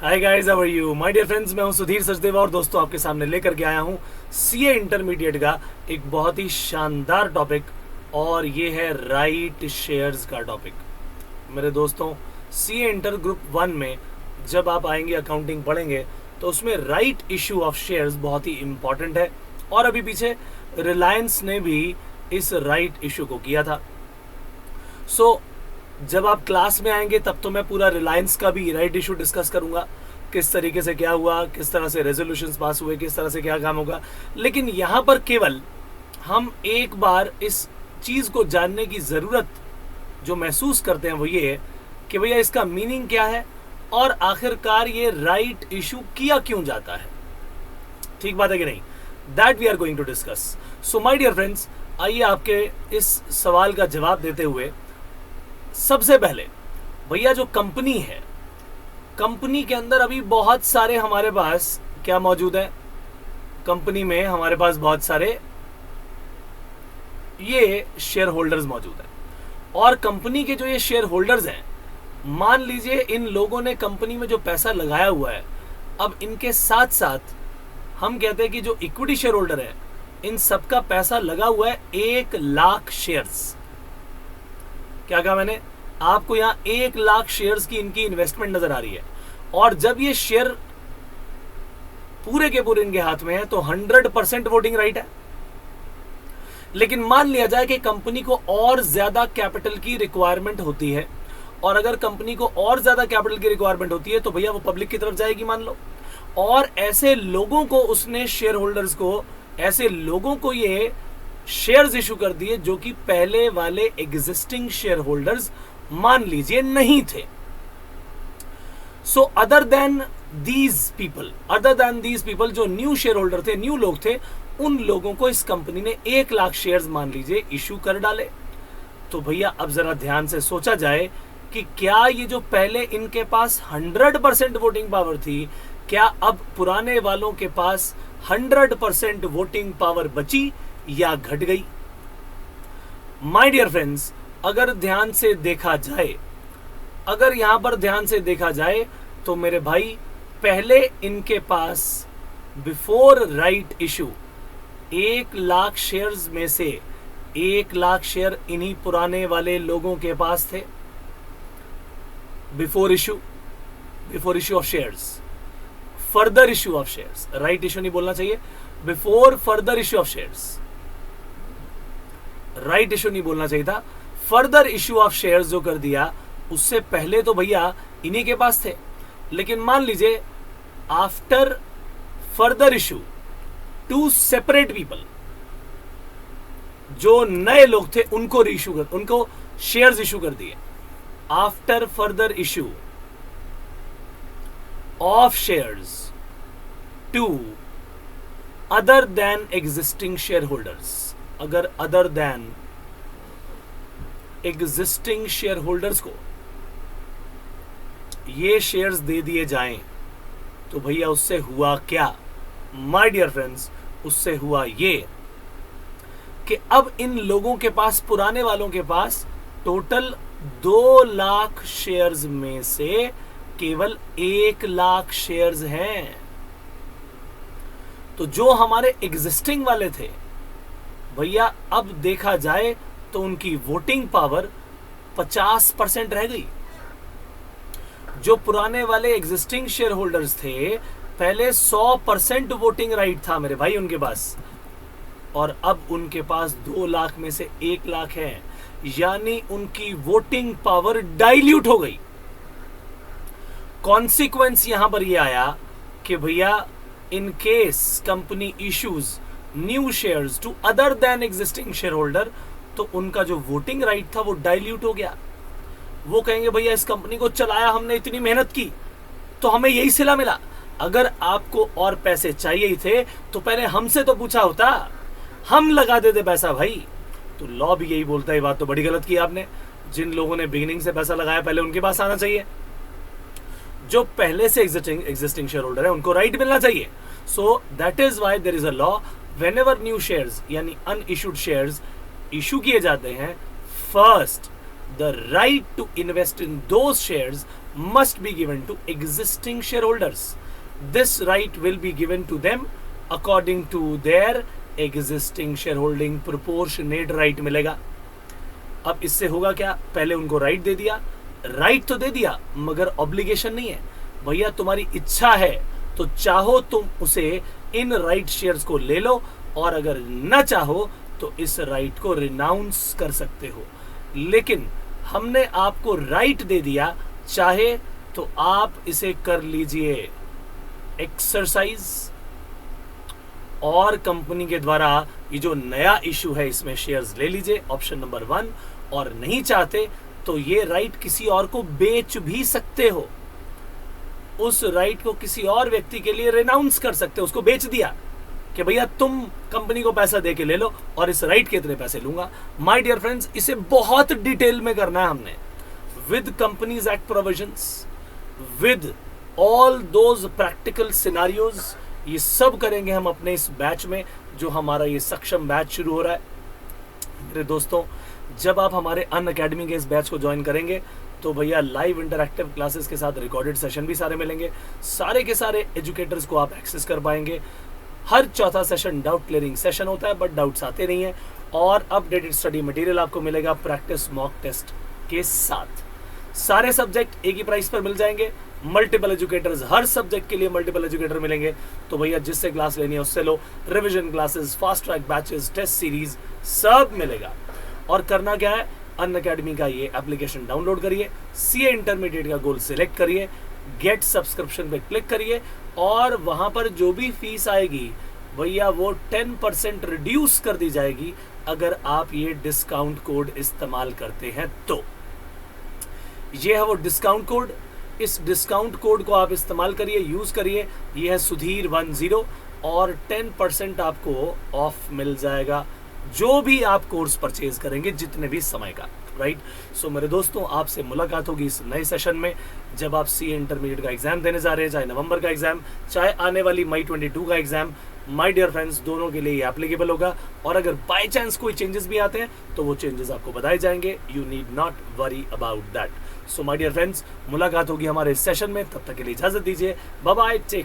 Hi guys, how are you my dear friends. मैं हूं सुधीर सचदेवा और दोस्तों आपके सामने लेकर के आया हूं सीए इंटरमीडिएट का एक बहुत ही शानदार टॉपिक, और ये है राइट शेयर्स का टॉपिक। मेरे दोस्तों, सीए इंटर ग्रुप 1 में जब आप आएंगे, अकाउंटिंग पढ़ेंगे, तो उसमें राइट इशू ऑफ शेयर्स बहुत ही इंपॉर्टेंट है। और अभी पीछे रिलायंस ने भी इस राइट इशू को किया था। सो जब आप क्लास में आएंगे तब तो मैं पूरा रिलायंस का भी राइट इशू डिस्कस करूंगा, किस तरीके से क्या हुआ, किस तरह से रेजोल्यूशंस पास हुए, किस तरह से क्या काम होगा। लेकिन यहाँ पर केवल हम एक बार इस चीज़ को जानने की ज़रूरत जो महसूस करते हैं वो ये है कि भैया इसका मीनिंग क्या है और आखिरकार ये राइट इशू किया क्यों जाता है। ठीक बात है कि नहीं? That we are going to discuss. So my dear friends, आइए आपके इस सवाल का जवाब देते हुए सबसे पहले भैया जो कंपनी है, कंपनी के अंदर अभी बहुत सारे हमारे पास क्या मौजूद है। कंपनी में हमारे पास बहुत सारे ये शेयर होल्डर्स मौजूद हैं। और कंपनी के जो ये शेयर होल्डर्स हैं, मान लीजिए इन लोगों ने कंपनी में जो पैसा लगाया हुआ है, अब इनके साथ साथ हम कहते हैं कि जो इक्विटी शेयर होल्डर है, इन सबका पैसा लगा हुआ है 1,00,000 शेयर्स। क्या कहा मैंने? आपको यहां 1,00,000 शेयर्स की इनकी इन्वेस्टमेंट नजर आ रही है। और जब ये शेयर पूरे के पूरे इनके हाथ में है तो 100% वोटिंग राइट है। लेकिन मान लिया जाए कि कंपनी को और ज्यादा कैपिटल की रिक्वायरमेंट होती है, और अगर कंपनी को और ज्यादा कैपिटल की रिक्वायरमेंट होती है तो भैया वो पब्लिक की तरफ जाएगी, मान लो। और ऐसे लोगों को उसने, शेयर होल्डर्स को, ऐसे लोगों को ये शेयर्स इशू कर दिए जो कि पहले वाले एग्जिस्टिंग शेयर होल्डर्स मान लीजिए नहीं थे। So other than these people जो न्यू शेयर होल्डर थे, न्यू लोग थे, उन लोगों को इस कंपनी ने 1,00,000 शेयर्स मान लीजिए इशू कर डाले। तो भैया अब जरा ध्यान से सोचा जाए कि क्या ये जो पहले इनके पास 100% वोटिंग पावर थी, क्या अब पुराने वालों के पास 100% वोटिंग पावर बची या घट गई? माय डियर फ्रेंड्स, अगर ध्यान से देखा जाए, अगर यहां पर ध्यान से देखा जाए तो मेरे भाई, पहले इनके पास बिफोर राइट इशू 1,00,000 शेयर्स में से 1,00,000 शेयर इन्हीं पुराने वाले लोगों के पास थे before issue of shares. Further issue of shares, right issue नहीं बोलना चाहिए, before further issue of shares, right issue नहीं बोलना चाहिए था। फर्दर इशू ऑफ शेयर्स जो कर दिया, उससे पहले तो भैया इन्हीं के पास थे। लेकिन मान लीजिए after further issue to separate people, जो नए लोग थे उनको उनको शेयर्स इशू कर दिए। After further issue of shares to other than existing shareholders, अगर other than existing shareholders को ये शेयर्स दे दिए जाएं, तो भैया उससे हुआ क्या? माय डियर फ्रेंड्स, उससे हुआ ये कि अब इन लोगों के पास, पुराने वालों के पास, टोटल 2,00,000 शेयर्स में से केवल 1,00,000 शेयर्स हैं। तो जो हमारे एग्जिस्टिंग वाले थे भैया, अब देखा जाए तो उनकी वोटिंग पावर 50% रह गई। जो पुराने वाले एग्जिस्टिंग शेयर होल्डर्स थे, पहले 100% वोटिंग राइट था मेरे भाई उनके पास, और अब उनके पास 2,00,000 में से 1,00,000 है, यानी उनकी वोटिंग पावर डाइल्यूट हो गई। कॉन्सिक्वेंस यहां पर यह आया कि भैया, in case company issues new shares to other than existing share holder, तो उनका जो वोटिंग राइट था वो डाइल्यूट हो गया। वो कहेंगे भैया इस कंपनी को चलाया हमने, इतनी मेहनत की, तो हमें यही सिला मिला। अगर आपको और पैसे चाहिए ही थे तो पहले हमसे तो पूछा होता, हम लगा देते पैसा भाई। तो लॉ भी यही बोलता है। बात तो बड़ी गलत की आपने। जिन लोगों ने बिगिनिंग से पैसा लगाया, पहले उनके पास आना चाहिए। जो पहले से एग्जिस्टिंग शेयर होल्डर है उनको राइट मिलना चाहिए। So that is why there is a law, whenever new shares यानी अनइश्यूड शेयर्स इशू किए जाते हैं, first the right to invest in those shares must be given to existing shareholders. This right will be given to them according to their existing shareholding. proportionate right मिलेगा. अब इससे होगा क्या, पहले उनको राइट दे दिया, राइट तो दे दिया मगर ऑब्लिगेशन नहीं है. भैया तुम्हारी इच्छा है तो चाहो तुम उसे इन राइट शेयर्स को ले लो, और अगर न चाहो तो इस राइट को रिनाउंस कर सकते हो. लेकिन हमने आपको राइट दे दिया, चाहे तो आप इसे कर लीजिए एक्सरसाइज, और कंपनी के द्वारा ये जो नया इशू है इसमें शेयर्स ले लीजिए, ऑप्शन नंबर 1. और नहीं चाहते तो ये राइट किसी और को बेच भी सकते हो, उस राइट को किसी और व्यक्ति के लिए रिनाउंस कर सकते हो. उसको बेच दिया कि भैया तुम कंपनी को पैसा दे के ले लो और इस राइट के इतने पैसे लूंगा. माय डियर फ्रेंड्स, इसे बहुत डिटेल में करना है हमने, with companies act provisions, with all those practical scenarios. ये सब करेंगे हम अपने इस बैच में, जो हमारा ये सक्षम बैच शुरू हो रहा है. मेरे दोस्तों, जब आप हमारे अनअकैडमी के इस बैच को ज्वाइन करेंगे तो भैया लाइव इंटरैक्टिव क्लासेस के साथ रिकॉर्डेड सेशन भी सारे मिलेंगे. सारे के सारे एजुकेटर्स को आप एक्सेस कर पाएंगे. हर चौथा सेशन डाउट क्लियरिंग सेशन होता है, बट डाउट्स आते नहीं है. और अपडेटेड स्टडी मटेरियल आपको मिलेगा प्रैक्टिस मॉक टेस्ट के साथ. सारे सब्जेक्ट एक ही प्राइस पर मिल जाएंगे. मल्टीपल एजुकेटर्स, हर सब्जेक्ट के लिए मल्टीपल एजुकेटर मिलेंगे. तो भैया जिससे क्लास लेनी है उससे लो. Revision classes, fast track batches, test series सब मिलेगा. और करना क्या है, अनअकैडमी का ये एप्लीकेशन डाउनलोड करिए, सीए इंटरमीडिएट का गोल सिलेक्ट करिए, गेट सब्सक्रिप्शन पे क्लिक करिए, और वहां पर जो भी फीस आएगी भैया वो 10% रिड्यूस कर दी जाएगी अगर आप ये डिस्काउंट कोड इस्तेमाल करते हैं. तो ये है वो डिस्काउंट कोड. इस डिस्काउंट कोड को आप इस्तेमाल करिए, यूज करिए. ये है सुधीर10, और 10% आपको ऑफ मिल जाएगा जो भी आप कोर्स परचेज करेंगे, जितने भी समय का. राइट. सो मेरे दोस्तों, आपसे मुलाकात होगी इस नए सेशन में, जब आप सीए इंटरमीडिएट का एग्जाम देने जा रहे हैं, चाहे नवंबर का एग्जाम, चाहे आने वाली मई 22 का एग्जाम. माय डियर फ्रेंड्स, दोनों के लिए ये एप्लीकेबल होगा. और अगर बाय चांस कोई चेंजेस भी आते हैं तो वो चेंजेस आपको बताए जाएंगे. You need not worry about that. So my dear friends, मुलाकात होगी हमारे इस सेशन में. तब तक के लिए इजाजत दीजिए. Bye bye, take